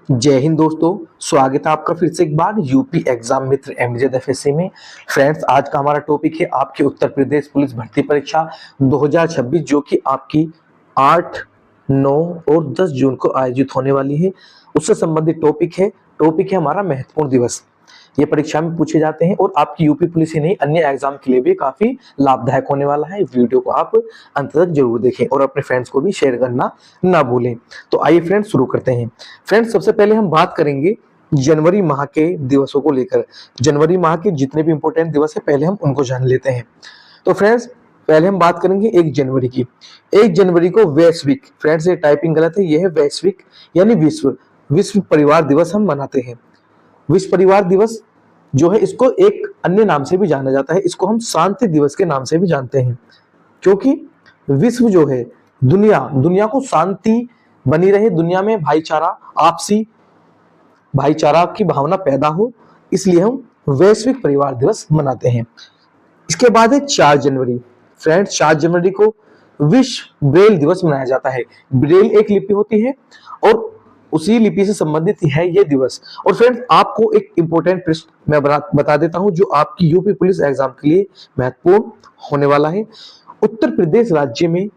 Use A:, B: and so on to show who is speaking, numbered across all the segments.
A: जय हिंद दोस्तों। स्वागत है आपका फिर से एक बार यूपी एग्जाम मित्र एमजेड एफएससी में। फ्रेंड्स, आज का हमारा टॉपिक है आपकी उत्तर प्रदेश पुलिस भर्ती परीक्षा 2026 जो कि आपकी 8, 9 और 10 जून को आयोजित होने वाली है। उससे संबंधित टॉपिक है हमारा महत्वपूर्ण दिवस। ये परीक्षा में पूछे जाते हैं और आपकी यूपी पुलिस ही नहीं अन्य एग्जाम के लिए भी काफी लाभदायक होने वाला है। वीडियो को आप अंत तक जरूर देखें और अपने फ्रेंड्स को भी शेयर करना ना भूलें। तो आइए फ्रेंड्स शुरू करते हैं। फ्रेंड्स, सबसे पहले हम बात करेंगे जनवरी माह के दिवसों को लेकर। जनवरी माह के जितने भी इंपॉर्टेंट दिवस है पहले हम उनको जान लेते हैं। तो फ्रेंड्स, पहले हम बात करेंगे 1 जनवरी की। 1 जनवरी को वैश्विक, फ्रेंड्स ये टाइपिंग गलत है, यह है वैश्विक यानी विश्व परिवार दिवस हम मनाते हैं। विश्व परिवार दिवस जो है इसको एक अन्य नाम से भी जाना जाता है, इसको हम शांति दिवस के नाम से भी जानते हैं, क्योंकि विश्व जो है दुनिया को शांति बनी रहे, दुनिया में भाईचारा, आपसी भाईचारा की भावना पैदा हो, इसलिए हम वैश्विक परिवार दिवस मनाते हैं। इसके बाद है 4 जनवरी। फ्रेंड्स, 4 जनवरी को विश्व ब्रेल दिवस मनाया जाता है। ब्रेल एक लिपि होती है और उसी लिपि से संबंधित है ये दिवस। और फ्रेंड्स, आपको एक इंपॉर्टेंट प्रश्न मैं बता देता हूं जो आपकी यूपी पुलिस एग्जाम के लिए महत्वपूर्ण होने वाला है। उत्तर प्रदेश राज्य में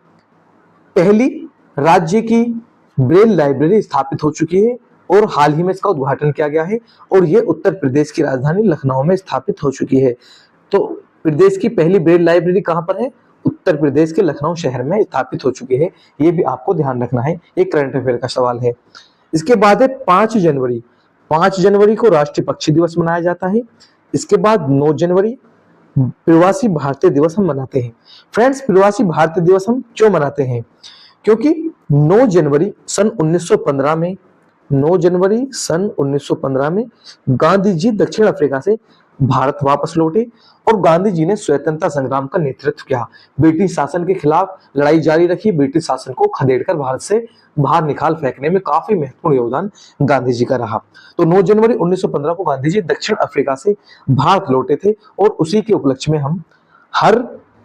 A: पहली राज्य की ब्रेल लाइब्रेरी स्थापित हो चुकी है और हाल ही में इसका उद्घाटन किया गया है और ये उत्तर प्रदेश की राजधानी लखनऊ में स्थापित हो चुकी है। तो प्रदेश की पहली ब्रेल लाइब्रेरी कहां पर है? उत्तर प्रदेश के लखनऊ शहर में स्थापित हो चुकी है। ये भी आपको ध्यान रखना है, एक करंट अफेयर का सवाल है। इसके बाद है 5 जनवरी। 5 जनवरी को राष्ट्रीय पक्षी दिवस मनाया जाता है। इसके बाद 9 जनवरी प्रवासी भारतीय दिवस हम मनाते हैं। फ्रेंड्स, प्रवासी भारतीय दिवस हम क्यों मनाते हैं? क्योंकि 9 जनवरी सन 1915 में गांधी जी दक्षिण अफ्रीका से भारत वापस लौटे और गांधी जी ने स्वतंत्रता संग्राम का नेतृत्व किया। ब्रिटिश शासन के खिलाफ लड़ाई जारी रखी, ब्रिटिश शासन को खदेड़कर भारत से बाहर निकाल फेंकने में काफी महत्वपूर्ण योगदान गांधी जी का रहा। तो 9 जनवरी 1915 को गांधी जी दक्षिण अफ्रीका से भारत लौटे थे और उसी के उपलक्ष्य में हम हर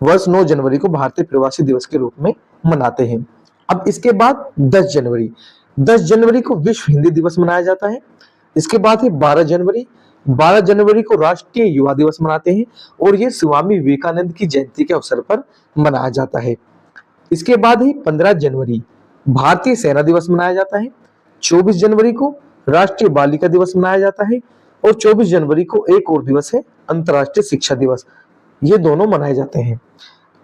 A: वर्ष 9 जनवरी को भारतीय प्रवासी दिवस के रूप में मनाते हैं। अब इसके बाद 10 जनवरी। 10 जनवरी को विश्व हिंदी दिवस मनाया जाता है। इसके बाद है 12 जनवरी। 12 जनवरी को राष्ट्रीय युवा दिवस मनाते हैं और ये स्वामी विवेकानंद की जयंती के अवसर पर मनाया जाता है। इसके बाद ही 15 जनवरी भारतीय सेना दिवस मनाया जाता है। 24 जनवरी को राष्ट्रीय बालिका दिवस मनाया जाता है और 24 जनवरी को एक और दिवस है अंतर्राष्ट्रीय शिक्षा दिवस। ये दोनों मनाए जाते हैं।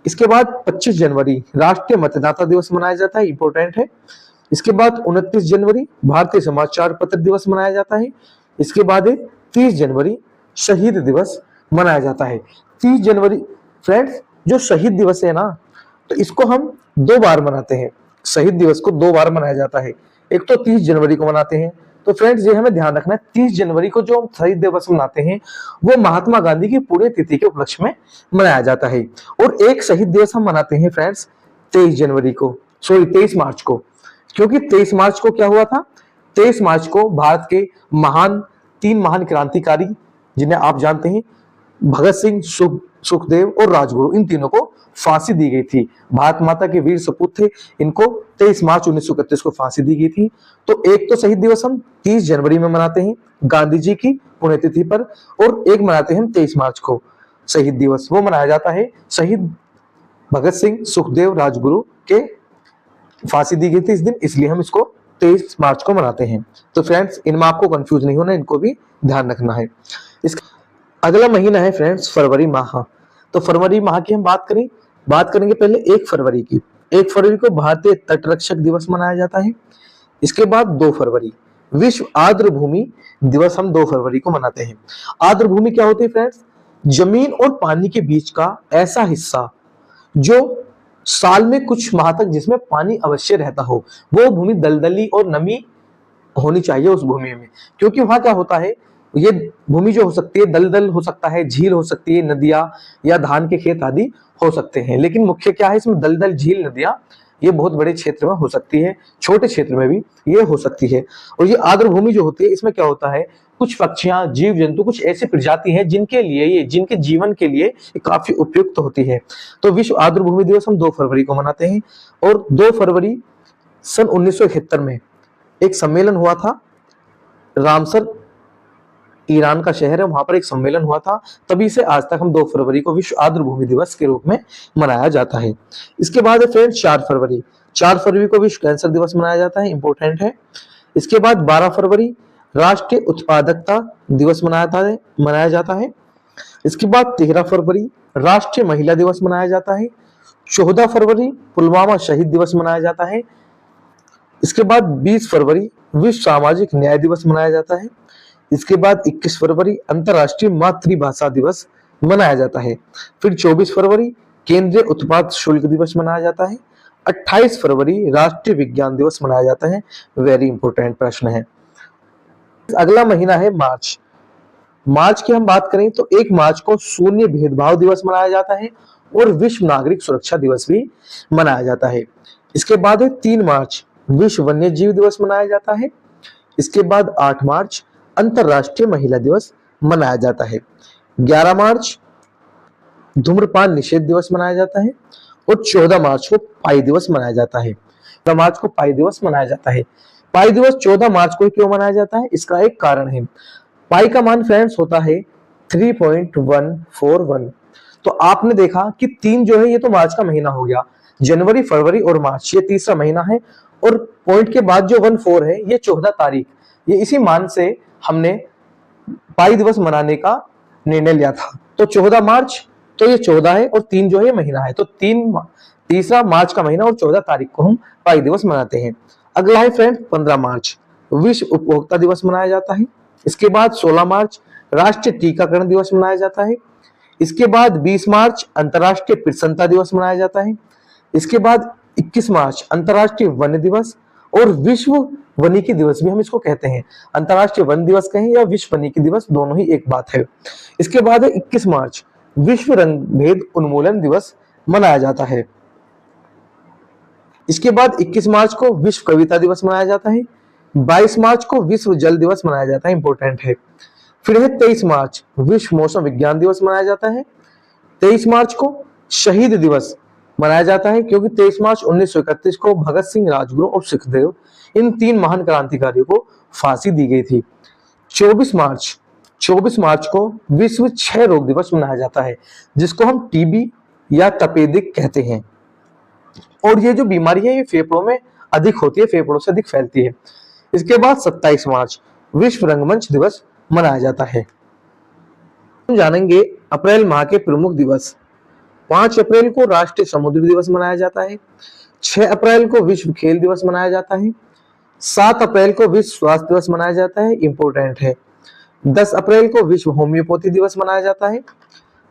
A: इसके बाद 25 जनवरी राष्ट्रीय मतदाता दिवस मनाया जाता है, इंपॉर्टेंट है। इसके बाद 29 जनवरी भारतीय समाचार पत्र दिवस मनाया जाता है। इसके बाद 30 जनवरी शहीद दिवस मनाया जाता है। 30 जनवरी फ्रेंड्स, जो शहीद दिवस है ना, तो इसको हम 2 बार मनाते हैं। शहीद दिवस को 2 बार मनाया जाता है। एक तो 30 जनवरी को मनाते हैं। तो फ्रेंड्स, ये हमें ध्यान रखना है, 30 जनवरी को जो हम शहीद दिवस मनाते हैं वो महात्मा गांधी की पुण्यतिथि के उपलक्ष्य में मनाया जाता है। और एक शहीद दिवस हम मनाते हैं फ्रेंड्स 23 मार्च को। क्योंकि 23 मार्च को क्या हुआ था? 23 मार्च को भारत के 3 महान क्रांतिकारी, जिन्हें आप जानते हैं, भगत सिंह, सुखदेव और राजगुरु, इन तीनों को फांसी दी गई थी। भारत माता के वीर सपूत थे, इनको 23 मार्च 1931 को फांसी दी गई थी। तो एक तो शहीद दिवस हम 30 जनवरी में मनाते हैं गांधी जी की पुण्यतिथि पर, और एक मनाते हैं हम 23 मार्च को शहीद दिवस। वो मनाया जाता है शहीद भगत सिंह, सुखदेव, राजगुरु के फांसी दी गई थी इस दिन, इसलिए हम इसको 23 मार्च को मनाते हैं। तो फ्रेंड्स, इनमें आपको कंफ्यूज नहीं होना, इनको भी ध्यान रखना है। इसका अगला महीना है फ्रेंड्स फरवरी माह। तो फरवरी माह की हम बात करेंगे पहले 1 फरवरी की। 1 फरवरी को भारतीय तटरक्षक दिवस मनाया जाता है। इसके बाद 2 फरवरी विश्व आर्द्र भूमि दिवस हम 2 फरवरी को मनाते हैं। आर्द्र भूमि क्या होती है फ्रेंड्स? जमीन और पानी के बीच का ऐसा हिस्सा जो साल में कुछ माह तक जिसमें पानी अवश्य रहता हो, वो भूमि दलदली और नमी होनी चाहिए उस भूमि में। क्योंकि वहां क्या होता है, ये भूमि जो हो सकती है, दलदल हो सकता है, झील हो सकती है, नदियां या धान के खेत आदि हो सकते हैं। लेकिन मुख्य क्या है इसमें, दलदल, झील, नदियां, ये बहुत बड़े क्षेत्र में हो सकती है, छोटे क्षेत्र में भी ये हो सकती है। और ये आर्द्र भूमि जो होती है, इसमें क्या होता है, कुछ पक्षियां, जीव जंतु, कुछ ऐसी प्रजाति हैं जिनके जीवन के लिए ये काफी उपयुक्त होती है। तो विश्व आर्द्र भूमि दिवस हम 2 फरवरी को मनाते हैं। और 2 फरवरी सन 1971 में एक सम्मेलन हुआ था रामसर ईरान का शहर है, वहां पर एक सम्मेलन हुआ था, तभी से आज तक हम 2 फरवरी को विश्व आर्द्रभूमि दिवस के रूप में मनाया जाता है। इसके बाद है फ्रेंड्स 4 फरवरी, 4 फरवरी को विश्व कैंसर दिवस मनाया जाता है, इंपॉर्टेंट है। इसके बाद 12 फरवरी राष्ट्रीय उत्पादकता दिवस मनाया जाता है। इसके बाद 13 फरवरी राष्ट्रीय महिला दिवस मनाया जाता है। 14 फरवरी पुलवामा शहीद दिवस मनाया जाता है। इसके बाद 20 फरवरी विश्व सामाजिक न्याय दिवस मनाया जाता है। इसके बाद 21 फरवरी अंतरराष्ट्रीय मातृभाषा दिवस मनाया जाता है। फिर 24 फरवरी केंद्रीय उत्पाद शुल्क दिवस मनाया जाता है। 28 फरवरी राष्ट्रीय विज्ञान दिवस मनाया जाता है। वेरी इंपॉर्टेंट प्रश्न है। अगला महीना है मार्च। मार्च की हम बात करें तो 1 मार्च को शून्य भेदभाव दिवस मनाया जाता है और विश्व नागरिक सुरक्षा दिवस भी मनाया जाता है। इसके बाद है 3 मार्च विश्व वन्य जीव दिवस मनाया जाता है। इसके बाद 8 मार्च अंतरराष्ट्रीय महिला दिवस मनाया जाता है। 11 मार्च धूम्रपान निषेध दिवस मनाया जाता है और 14 मार्च को पाई दिवस मनाया जाता है। 14 मार्च को पाई दिवस मनाया जाता है। पाई दिवस 14 मार्च को क्यों मनाया जाता है, इसका एक कारण है। पाई का मान फ्रेंड्स होता है 3.141। तो आपने देखा कि 3 जो है ये तो मार्च का महीना हो गया, जनवरी फरवरी और मार्च ये तीसरा महीना है, और पॉइंट के बाद जो 14 है ये 14 तारीख, ये इसी मान से हमने पाई दिवस मनाने का निर्णय लिया था। तो 14 मार्च तो ये 14 है और 3 जो है ये महीना है, तो तीसरा मार्च का महीना और 14 तारीख को हम पाई दिवस मनाते हैं। अगला है फ्रेंड 15 मार्च विश्व उपभोक्ता दिवस मनाया जाता है। इसके बाद 16 मार्च राष्ट्रीय टीकाकरण दिवस मनाया जाता है। इसके बाद 20 मार्च अंतरराष्ट्रीय प्रसन्नता दिवस मनाया जाता है। इसके बाद 21 मार्च अंतरराष्ट्रीय वन दिवस और विश्व वनिकी दिवस भी हम इसको कहते हैं। अंतरराष्ट्रीय वन दिवस कहें या विश्व वनिकी दिवस, दोनों ही एक बात है। इसके बाद है 21 मार्च विश्व रंग भेद उन्मूलन दिवस मनाया जाता है। इसके बाद 21 मार्च को विश्व कविता दिवस मनाया जाता है। 22 मार्च को विश्व जल दिवस मनाया जाता है, इंपॉर्टेंट है। फिर है 23 मार्च विश्व मौसम विज्ञान दिवस मनाया जाता है। 23 मार्च को शहीद दिवस मनाया जाता है, क्योंकि 23 मार्च 1931 को भगत सिंह, राजगुरु और सुखदेव इन 3 महान क्रांतिकारियों को फांसी दी गई थी। 24 मार्च को विश्व क्षय रोग दिवस मनाया जाता है, जिसको हम टीबी या तपेदिक कहते हैं। और ये जो बीमारी है ये फेफड़ों में अधिक होती है, फेफड़ों से अधिक फैलती है। इसके बाद 27 मार्च विश्व रंगमंच दिवस मनाया जाता है। हम जानेंगे अप्रैल माह के प्रमुख दिवस। 5 अप्रैल को राष्ट्रीय समुद्र दिवस मनाया जाता है। 6 अप्रैल को विश्व खेल दिवस मनाया जाता है। 7 अप्रैल को विश्व स्वास्थ्य दिवस मनाया जाता है, इंपॉर्टेंट है। 10 अप्रैल को विश्व होम्योपैथी दिवस मनाया जाता है।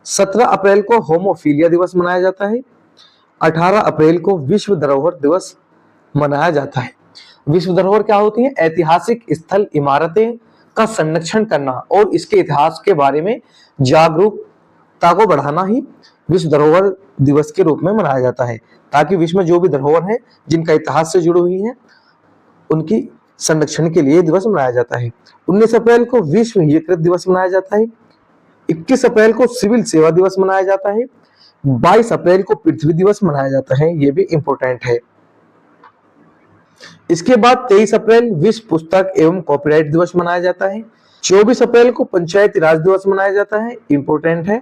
A: 17 अप्रैल को होमोफीलिया दिवस मनाया जाता है। 18 अप्रैल को विश्व धरोहर दिवस मनाया जाता है। विश्व धरोहर क्या होती है? ऐतिहासिक स्थल, इमारतें का संरक्षण करना और इसके इतिहास के बारे में जागरूकता को बढ़ाना ही विश्व धरोहर दिवस के रूप में मनाया जाता है, ताकि विश्व में जो भी धरोहर है जिनका इतिहास से जुड़ी हुई है उनकी संरक्षण के लिए दिवस मनाया जाता है। 19 अप्रैल को विश्व यकृत दिवस मनाया जाता है। 21 अप्रैल को सिविल सेवा दिवस मनाया जाता है। 22 अप्रैल को पृथ्वी दिवस मनाया जाता है, ये भी इंपॉर्टेंट है। इसके बाद 23 अप्रैल विश्व पुस्तक एवं कॉपीराइट दिवस मनाया जाता है। 24 अप्रैल को पंचायती राज दिवस मनाया जाता है, इंपॉर्टेंट है।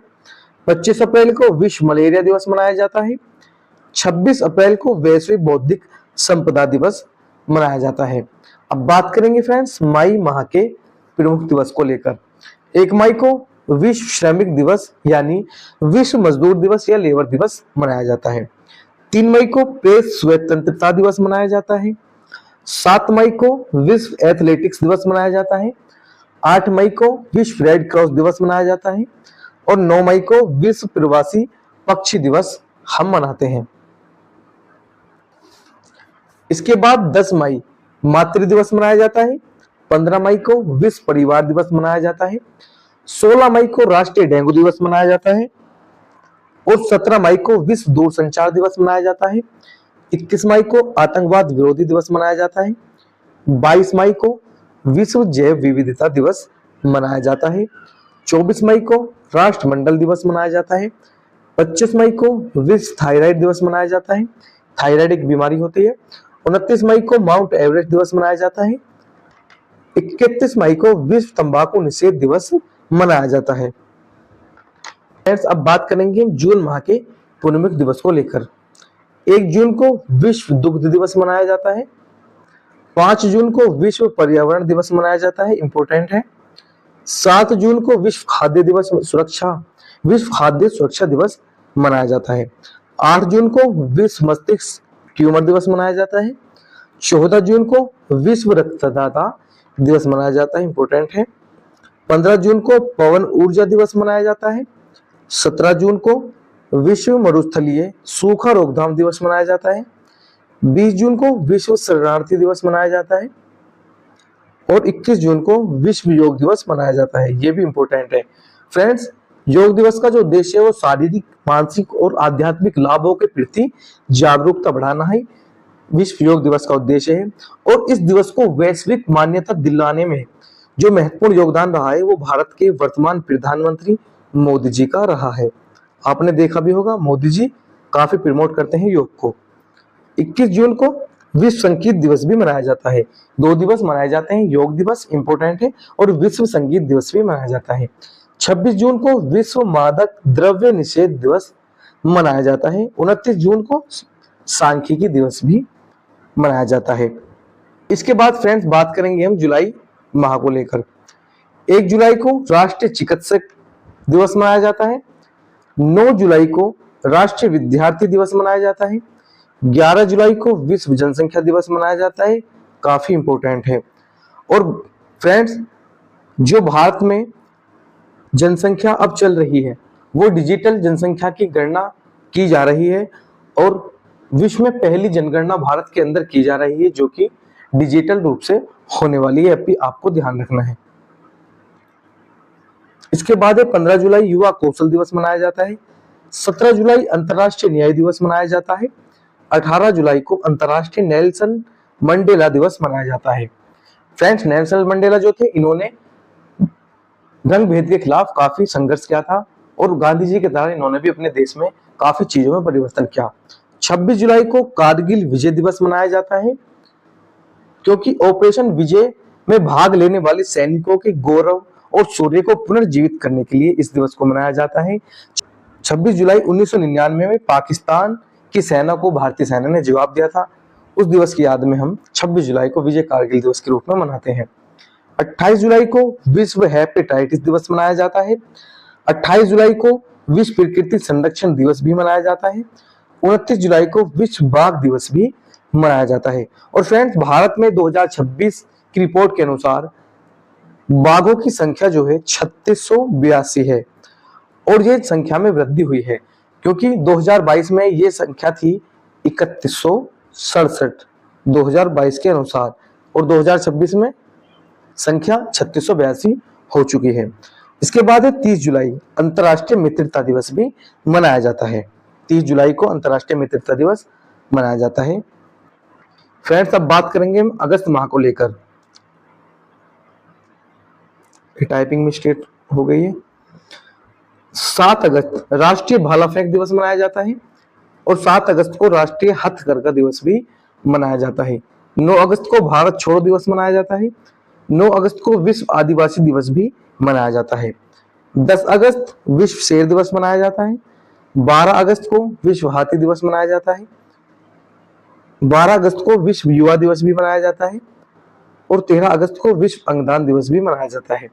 A: 25 अप्रैल को विश्व मलेरिया दिवस मनाया जाता है। 26 अप्रैल को वैश्विक बौद्धिक संपदा दिवस मनाया जाता है। अब बात करेंगे फ्रेंड्स मई माह के प्रमुख दिवस को लेकर। 1 मई को विश्व श्रमिक दिवस यानी विश्व मजदूर दिवस या लेबर दिवस मनाया जाता है। 3 मई को प्रेस स्वतंत्रता दिवस मनाया जाता है। 7 मई को विश्व एथलेटिक्स दिवस मनाया जाता है। 8 मई को विश्व रेड क्रॉस दिवस मनाया जाता है और 9 मई को विश्व प्रवासी पक्षी दिवस हम मनाते हैं। इसके बाद 10 मई मातृ दिवस मनाया जाता है। 15 मई को विश्व परिवार दिवस मनाया जाता है। 16 मई को राष्ट्रीय डेंगू दिवस मनाया जाता है और 17 मई को विश्व दूरसंचार दिवस मनाया जाता है। 21 मई को आतंकवाद विरोधी दिवस मनाया जाता है। 22 मई को विश्व जैव विविधता दिवस मनाया जाता है। 24 मई को राष्ट्रमंडल दिवस मनाया जाता है। 25 मई को विश्व थायराइड दिवस मनाया जाता है, थायराइड एक बीमारी होती है। 29 मई को माउंट एवरेस्ट दिवस मनाया जाता है। 31 मई को विश्व तंबाकू निषेध दिवस मनाया जाता है। फ्रेंड्स अब बात करेंगे हम जून माह के प्रमुख दिवस को लेकर। 1 जून को विश्व दुग्ध दिवस मनाया जाता है। 5 जून को विश्व पर्यावरण दिवस मनाया जाता है, इंपॉर्टेंट है। 7 जून को विश्व खाद्य सुरक्षा दिवस मनाया जाता है। 8 जून को विश्व मस्तिष्क ट्यूमर दिवस मनाया जाता है। 14 जून को विश्व रक्तदाता दिवस मनाया जाता है, इंपॉर्टेंट है। 15 जून को पवन ऊर्जा दिवस मनाया जाता है। 17 जून को विश्व मरुस्थलीय सूखा रोकथाम दिवस मनाया जाता है। 20 जून को विश्व शरणार्थी दिवस मनाया जाता है और 21 जून को विश्व योग दिवस मनाया जाता है। ये भी इंपॉर्टेंट है। फ्रेंड्स, योग दिवस का जो उद्देश्य है वो शारीरिक, मानसिक और आध्यात्मिक लाभों के प्रति जागरूकता बढ़ाना है, विश्व योग दिवस का उद्देश्य है। और इस दिवस को वैश्विक मान्यता दिलाने में जो महत्वपूर्ण योगदान रहा है वो भारत के वर्तमान प्रधानमंत्री मोदी जी का रहा है। आपने देखा भी होगा, मोदी जी काफी प्रमोट करते हैं योग को। 21 जून को विश्व संगीत दिवस भी मनाया जाता है। 2 दिवस मनाए जाते हैं, योग दिवस इंपॉर्टेंट है और विश्व संगीत दिवस भी मनाया जाता है। 26 जून को विश्व मादक द्रव्य निषेध दिवस मनाया जाता है। 29 जून को सांख्यिकी दिवस भी मनाया जाता है। इसके बाद फ्रेंड्स बात करेंगे हम जुलाई माह को लेकर। 1 जुलाई को राष्ट्रीय चिकित्सक दिवस मनाया जाता है। 9 जुलाई को राष्ट्रीय विद्यार्थी दिवस मनाया जाता है। 11 जुलाई को विश्व जनसंख्या दिवस मनाया जाता है, काफी इंपॉर्टेंट है। और फ्रेंड्स, जो भारत में जनसंख्या अब चल रही है वो डिजिटल जनसंख्या की गणना की जा रही है और विश्व में पहली जनगणना भारत के अंदर की जा रही है जो कि डिजिटल रूप से होने वाली है, अभी आपको ध्यान रखना है। इसके बाद 15 जुलाई युवा कौशल दिवस मनाया जाता है। 17 जुलाई अंतर्राष्ट्रीय न्याय दिवस मनाया जाता है। 18 जुलाई को अंतर्राष्ट्रीय नेल्सन मंडेला दिवस मनाया जाता है। फ्रेंड्स, नेल्सन मंडेला जो थे इन्होंने रंग भेद के खिलाफ काफी संघर्ष किया था और गांधी जी के द्वारा इन्होंने भी अपने देश में काफी चीजों में परिवर्तन किया। 26 जुलाई को कारगिल विजय दिवस मनाया जाता है क्योंकि ऑपरेशन विजय में भाग लेने वाले सैनिकों के गौरव और शौर्य को पुनर्जीवित करने के लिए इस दिवस को मनाया जाता है। 26 जुलाई 1999 में पाकिस्तान की सेना को भारतीय सेना ने जवाब दिया था। उस दिवस की याद में हम 26 जुलाई को विजय कारगिल दिवस के रूप में मनाते हैं। 28 जुलाई को विश्व हेपेटाइटिस दिवस मनाया जाता है। 28 जुलाई को विश्व प्रकृति संरक्षण दिवस भी मनाया जाता है। 29 जुलाई को विश्व बाघ दिवस भी मनाया जाता है। और फ्रेंड्स, भारत में 2026 की रिपोर्ट के अनुसार बाघों की संख्या जो है 3682 है और ये संख्या में वृद्धि हुई है क्योंकि 2022 में ये संख्या थी 3167 2022 के अनुसार और 2026 में संख्या 3682 हो चुकी है। इसके बाद 30 जुलाई अंतर्राष्ट्रीय मित्रता दिवस भी मनाया जाता है। 30 जुलाई को अंतर्राष्ट्रीय मित्रता दिवस मनाया जाता है। फ्रेंड्स, अब बात करेंगे हम अगस्त माह को लेकर। टाइपिंग मिस्टेक हो गई है। 7 अगस्त राष्ट्रीय भाला फेंक दिवस मनाया जाता है और 7 अगस्त को राष्ट्रीय हथकरघा दिवस भी मनाया जाता है। 9 अगस्त को भारत छोड़ो दिवस मनाया जाता है। 9 अगस्त को विश्व आदिवासी दिवस भी मनाया जाता है। 10 अगस्त विश्व शेर दिवस मनाया जाता है। 12 अगस्त को विश्व हाथी दिवस मनाया जाता है। 12 अगस्त को विश्व युवा दिवस भी मनाया जाता है और 13 अगस्त को विश्व अंगदान दिवस भी मनाया जाता है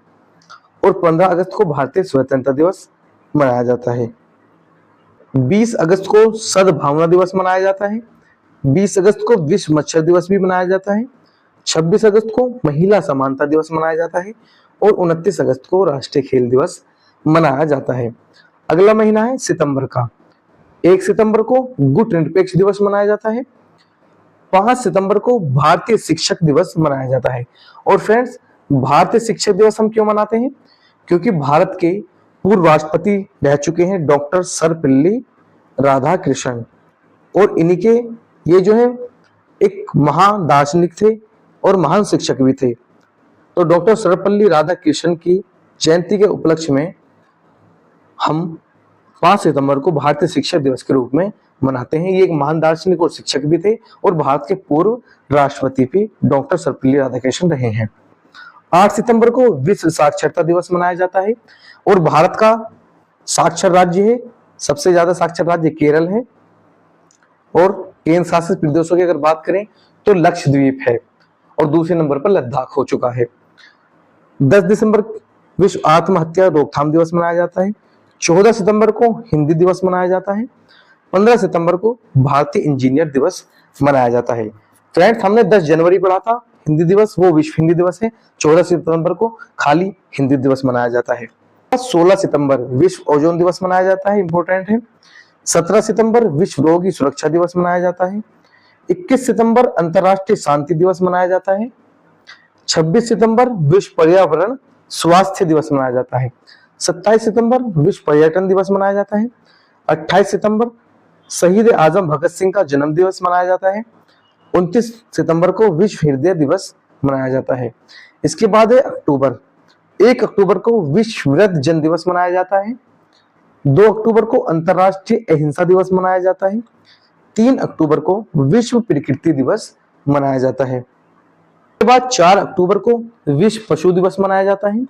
A: और 15 अगस्त को भारतीय स्वतंत्रता दिवस मनाया जाता है। 20 अगस्त को सद्भावना दिवस मनाया जाता है। 20 अगस्त को विश्व मच्छर दिवस भी मनाया जाता है। 26 अगस्त को महिला समानता दिवस मनाया जाता है और 29 अगस्त को राष्ट्रीय खेल दिवस मनाया जाता है। अगला महीना है सितंबर का। 1 सितंबर को गुट निरपेक्ष दिवस मनाया जाता है। 5 सितंबर को भारतीय शिक्षक दिवस मनाया जाता है। और फ्रेंड्स, भारतीय शिक्षक दिवस हम क्यों मनाते हैं? क्योंकि भारत के पूर्व राष्ट्रपति रह चुके हैं डॉक्टर सर्वपल्ली राधाकृष्णन और इन्हीं के ये जो है एक महान दार्शनिक थे और महान शिक्षक भी थे। तो डॉक्टर सर्वपल्ली राधाकृष्णन की जयंती के उपलक्ष्य में हम 5 सितंबर को भारतीय शिक्षक दिवस के रूप में मनाते हैं। ये एक महान दार्शनिक और शिक्षक भी थे और भारत के पूर्व राष्ट्रपति भी डॉक्टर सर्वपल्ली राधाकृष्णन रहे हैं। 8 सितंबर को विश्व साक्षरता दिवस मनाया जाता है। और भारत का साक्षर राज्य है, सबसे ज्यादा साक्षर राज्य केरल है। और केंद्र शासित प्रदेशों की अगर बात करें तो लक्षद्वीप है और दूसरे नंबर पर लद्दाख हो चुका है। 10 दिसंबर विश्व आत्महत्या रोकथाम दिवस मनाया जाता है। 14 सितंबर को हिंदी दिवस मनाया जाता है। 15 सितंबर को भारतीय इंजीनियर दिवस मनाया जाता है। फ्रेंड्स, हमने 10 जनवरी पढ़ा था हिंदी दिवस, वो विश्व हिंदी दिवस है। 14 सितंबर को खाली हिंदी दिवस मनाया जाता है। 16 सितंबर विश्व ओजोन दिवस मनाया जाता है, इंपॉर्टेंट है। 17 सितंबर विश्व रोगी सुरक्षा दिवस मनाया जाता है। 21 सितंबर अंतर्राष्ट्रीय शांति दिवस मनाया जाता है। 26 सितंबर विश्व पर्यावरण स्वास्थ्य दिवस मनाया जाता है। 27 सितंबर विश्व पर्यटन दिवस मनाया जाता है। 28 सितंबर शहीद आजम भगत सिंह का जन्म दिवस मनाया जाता है। 29 सितंबर को विश्व हृदय दिवस मनाया जाता है। इसके बाद है अक्टूबर। 1 अक्टूबर को विश्व वृद्धजन दिवस मनाया जाता है। 2 अक्टूबर को अंतर्राष्ट्रीय अहिंसा दिवस मनाया जाता है। 3 अक्टूबर को विश्व प्रकृति दिवस मनाया जाता है। इसके बाद 4 अक्टूबर को विश्व पशु दिवस मनाया जाता है।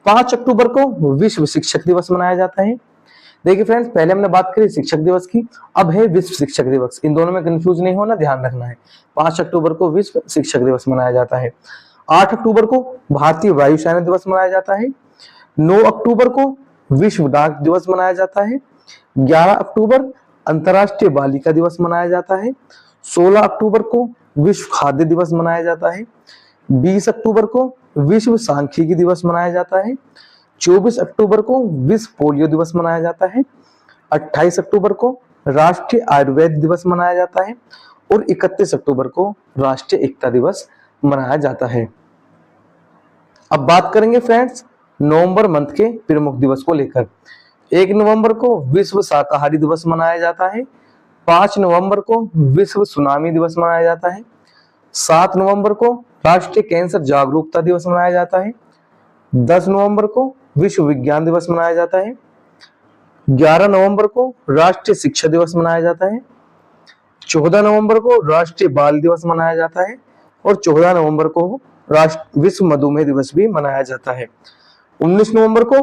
A: 5 अक्टूबर को विश्व शिक्षक दिवस मनाया जाता है। देखिए फ्रेंड्स, पहले हमने बात करी शिक्षक दिवस की, अब है विश्व शिक्षक दिवस। इन दोनों में कंफ्यूज नहीं होना, ध्यान रखना है। 5 अक्टूबर को विश्व शिक्षक दिवस मनाया जाता है। 8 अक्टूबर को भारतीय वायुसेना दिवस मनाया जाता है। 9 अक्टूबर को विश्व डाक दिवस मनाया जाता है। 11 अक्टूबर अंतर्राष्ट्रीय बालिका दिवस मनाया जाता है। 16 अक्टूबर को विश्व खाद्य दिवस मनाया जाता है। 20 अक्टूबर को विश्व सांख्यिकी दिवस मनाया जाता है। 24 अक्टूबर को विश्व पोलियो दिवस मनाया जाता है। 28 अक्टूबर को राष्ट्रीय आयुर्वेद दिवस मनाया जाता है। और 31 अक्टूबर को राष्ट्रीय एकता दिवस मनाया जाता है। अब बात करेंगे फ्रेंड्स नवंबर मंथ के प्रमुख दिवस को लेकर। 1 नवंबर को विश्व शाकाहारी दिवस मनाया जाता है। 5 नवंबर को विश्व सुनामी दिवस मनाया जाता है। 7 नवंबर को राष्ट्रीय कैंसर जागरूकता दिवस मनाया जाता है। 10 नवंबर को विश्व विज्ञान दिवस मनाया जाता है। 11 नवंबर को राष्ट्रीय शिक्षा दिवस मनाया जाता है। 14 नवंबर को राष्ट्रीय बाल दिवस मनाया जाता है। और 14 नवंबर को विश्व मधुमेह दिवस भी मनाया जाता है। 19 नवंबर को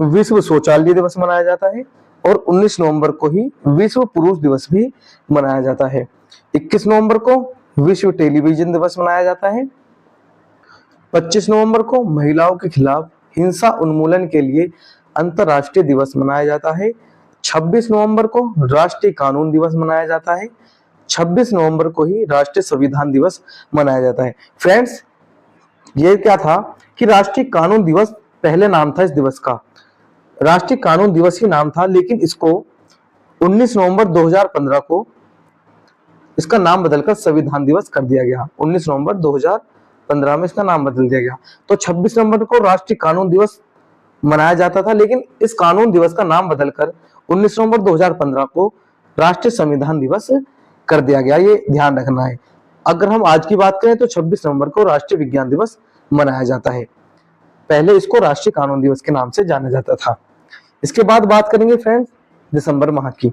A: विश्व शौचालय दिवस मनाया जाता है। और 19 नवंबर को ही विश्व पुरुष दिवस भी मनाया जाता है। 21 नवंबर को विश्व टेलीविजन दिवस मनाया जाता है। 25 नवंबर को महिलाओं के खिलाफ हिंसा उन्मूलन के लिए अंतर्राष्ट्रीय दिवस मनाया जाता है। 26 नवंबर को राष्ट्रीय कानून दिवस मनाया जाता है। 26 नवंबर को ही राष्ट्रीय संविधान दिवस मनाया जाता है। फ्रेंड्स, ये क्या था कि राष्ट्रीय कानून दिवस पहले नाम था इस दिवस का, राष्ट्रीय कानून दिवस ही नाम था, लेकिन इसको 19 नवंबर 2015 को इसका नाम बदलकर संविधान दिवस कर दिया गया। 19 नवंबर 2015 में इसका नाम बदल दिया गया। तो 26 नवंबर को राष्ट्रीय कानून दिवस मनाया जाता था, लेकिन इस कानून दिवस का नाम बदलकर 19 नवंबर 2015 को राष्ट्रीय संविधान दिवस कर दिया गया। ये ध्यान रखना है। अगर हम आज की बात करें तो 26 नवंबर को राष्ट्रीय विज्ञान दिवस मनाया जाता है। पहले इसको राष्ट्रीय कानून दिवस के नाम से जाना जाता था। इसके बाद बात करेंगे फ्रेंड्स दिसंबर माह की।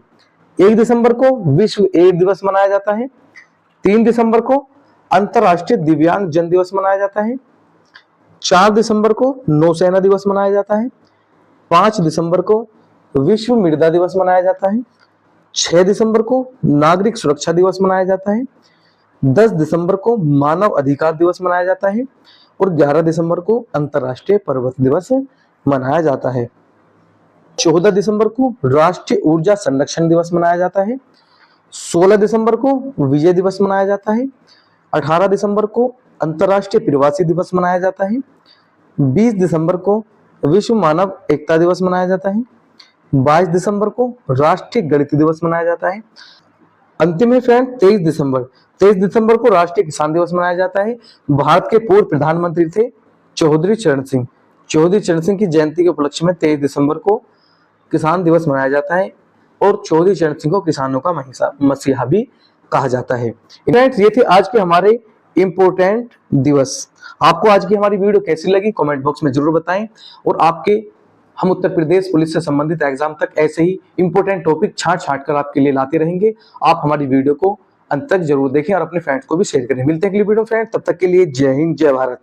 A: 1 दिसंबर को विश्व एड्स दिवस मनाया जाता है। 3 दिसंबर को अंतर्राष्ट्रीय दिव्यांग जन दिवस मनाया जाता है। 4 दिसंबर को नौसेना दिवस मनाया जाता है। 5 दिसंबर को विश्व मृदा दिवस मनाया जाता है। 6 दिसंबर को नागरिक सुरक्षा दिवस मनाया जाता है। 10 दिसंबर को मानव अधिकार दिवस मनाया जाता है। और 11 दिसंबर को अंतर्राष्ट्रीय पर्वत दिवस मनाया जाता है। 14 दिसंबर को राष्ट्रीय ऊर्जा संरक्षण दिवस मनाया जाता है। 16 दिसंबर को विजय दिवस मनाया जाता है। 18 दिसंबर को अंतर्राष्ट्रीय प्रवासी दिवस मनाया जाता है। 20 दिसंबर को विश्व मानव एकता दिवस मनाया जाता है। 22 दिसंबर को राष्ट्रीय गणित दिवस मनाया जाता है। अंतिम है फ्रेंड 23 दिसंबर को राष्ट्रीय किसान दिवस मनाया जाता है। भारत के पूर्व प्रधानमंत्री थे चौधरी चरण सिंह। चौधरी चरण सिंह की जयंती के उपलक्ष्य में 23 दिसंबर को किसान दिवस मनाया जाता है। और चौधरी चरण सिंह को किसानों का मसीहा भी कहा जाता है। ये थे आज के हमारे इंपोर्टेंट दिवस। आपको आज की हमारी वीडियो कैसी लगी कमेंट बॉक्स में जरूर बताएं। और हम उत्तर प्रदेश पुलिस से संबंधित एग्जाम तक ऐसे ही इंपोर्टेंट टॉपिक छांट कर आपके लिए लाते रहेंगे। आप हमारी वीडियो को अंत तक जरूर देखें और अपने फ्रेंड्स को भी शेयर करें। मिलते हैं अगली वीडियो फ्रेंड्स, तब तक के लिए जय हिंद जय भारत।